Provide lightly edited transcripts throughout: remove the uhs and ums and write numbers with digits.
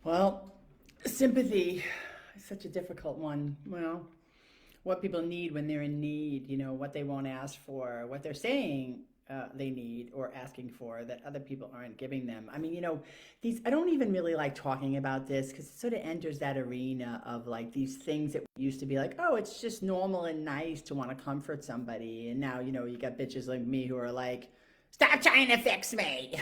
Well, sympathy is such a difficult one. Well, what people need when they're in need, what they won't ask for, what they're saying they need or asking for that other people aren't giving them. I mean, I don't even really like talking about this because it sort of enters that arena of like these things that used to be like, oh, it's just normal and nice to want to comfort somebody. And now, you got bitches like me who are like, stop trying to fix me.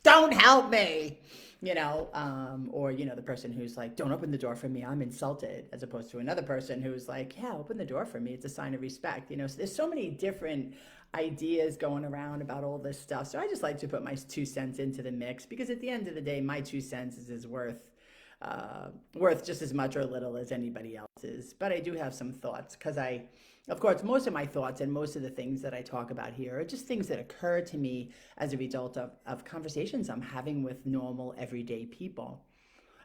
Don't help me. Or the person who's like, don't open the door for me, I'm insulted, as opposed to another person who's like, yeah, open the door for me, it's a sign of respect. So there's so many different ideas going around about all this stuff. So I just like to put my 2 cents into the mix because at the end of the day, my 2 cents is worth just as much or little as anybody else's. But I do have some thoughts because of course, most of my thoughts and most of the things that I talk about here are just things that occur to me as a result of conversations I'm having with normal, everyday people.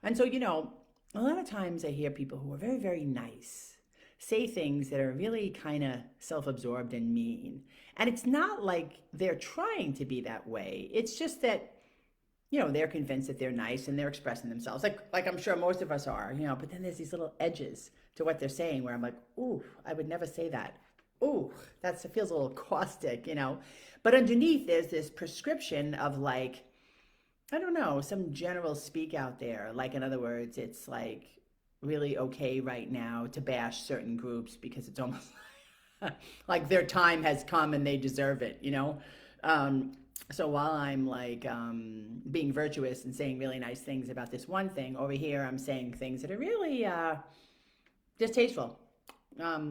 And so, a lot of times I hear people who are very, very nice say things that are really kind of self absorbed and mean. And it's not like they're trying to be that way, it's just that they're convinced that they're nice and they're expressing themselves like I'm sure most of us are, but then there's these little edges to what they're saying where I'm like, ooh, I would never say that. Ooh, it feels a little caustic. But underneath there's this prescription of like, I don't know, some general speak out there. Like, in other words, it's like really okay right now to bash certain groups because it's almost like their time has come and they deserve it. Um, so while I'm like being virtuous and saying really nice things about this one thing, over here I'm saying things that are really distasteful,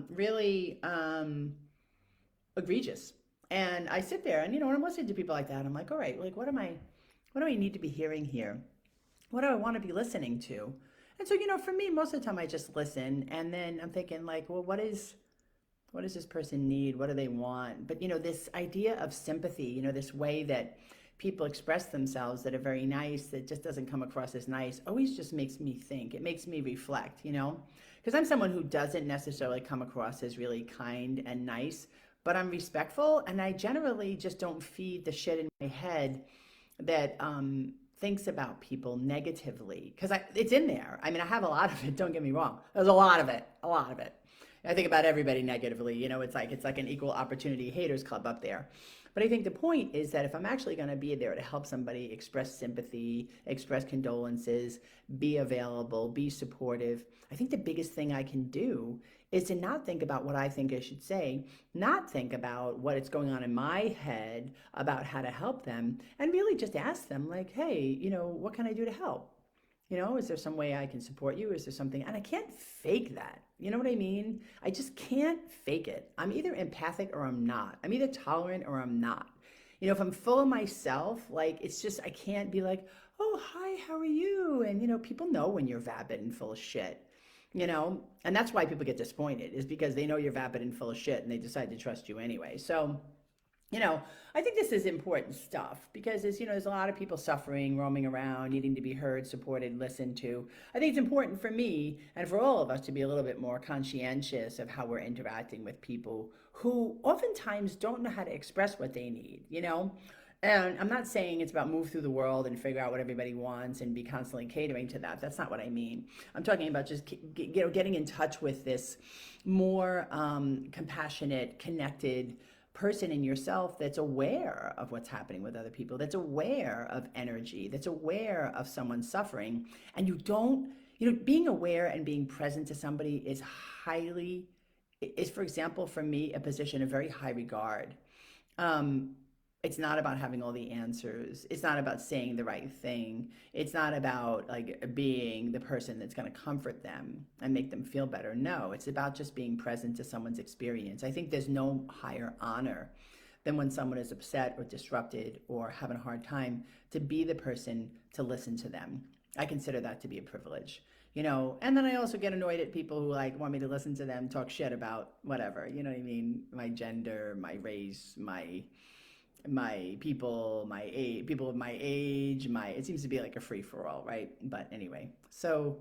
really egregious. And I sit there and when I'm listening to people like that, I'm like, all right, like what do I need to be hearing here? What do I want to be listening to? And so, for me, most of the time I just listen and then I'm thinking like, well, what does this person need? What do they want? But this idea of sympathy, this way that people express themselves that are very nice, that just doesn't come across as nice, always just makes me think. It makes me reflect. Because I'm someone who doesn't necessarily come across as really kind and nice, but I'm respectful and I generally just don't feed the shit in my head that thinks about people negatively because it's in there. I mean, I have a lot of it. Don't get me wrong. There's a lot of it. I think about everybody negatively. It's like an equal opportunity haters club up there. But I think the point is that if I'm actually going to be there to help somebody express sympathy, express condolences, be available, be supportive, I think the biggest thing I can do is to not think about what I think I should say, not think about what is going on in my head about how to help them, and really just ask them, like, hey, what can I do to help? Is there some way I can support you? Is there something? And I can't fake that. You know what I mean? I just can't fake it. I'm either empathic or I'm not. I'm either tolerant or I'm not. If I'm full of myself, like it's just, I can't be like, oh, hi, how are you? And, people know when you're vapid and full of shit. And that's why people get disappointed is because they know you're vapid and full of shit and they decide to trust you anyway. So, I think this is important stuff because there's a lot of people suffering, roaming around, needing to be heard, supported, listened to. I think it's important for me and for all of us to be a little bit more conscientious of how we're interacting with people who oftentimes don't know how to express what they need. And I'm not saying it's about move through the world and figure out what everybody wants and be constantly catering to that. That's not what I mean. I'm talking about just getting in touch with this more compassionate, connected person in yourself that's aware of what's happening with other people, that's aware of energy, that's aware of someone suffering. And you don't, being aware and being present to somebody is, for example, for me, a position of very high regard. Um, it's not about having all the answers. It's not about saying the right thing. It's not about like being the person that's going to comfort them and make them feel better. No, it's about just being present to someone's experience. I think there's no higher honor than when someone is upset or disrupted or having a hard time to be the person to listen to them. I consider that to be a privilege. And then I also get annoyed at people who like want me to listen to them talk shit about whatever, you know what I mean? My gender, my race, my people, my age, people of my age, it seems to be like a free for all, right? But anyway, so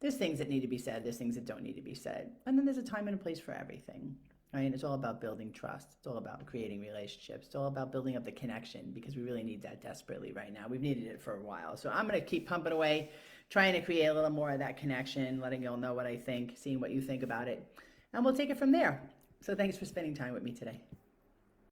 there's things that need to be said, there's things that don't need to be said. And then there's a time and a place for everything. I mean, it's all about building trust. It's all about creating relationships. It's all about building up the connection because we really need that desperately right now. We've needed it for a while. So I'm going to keep pumping away, trying to create a little more of that connection, letting you all know what I think, seeing what you think about it. And we'll take it from there. So thanks for spending time with me today.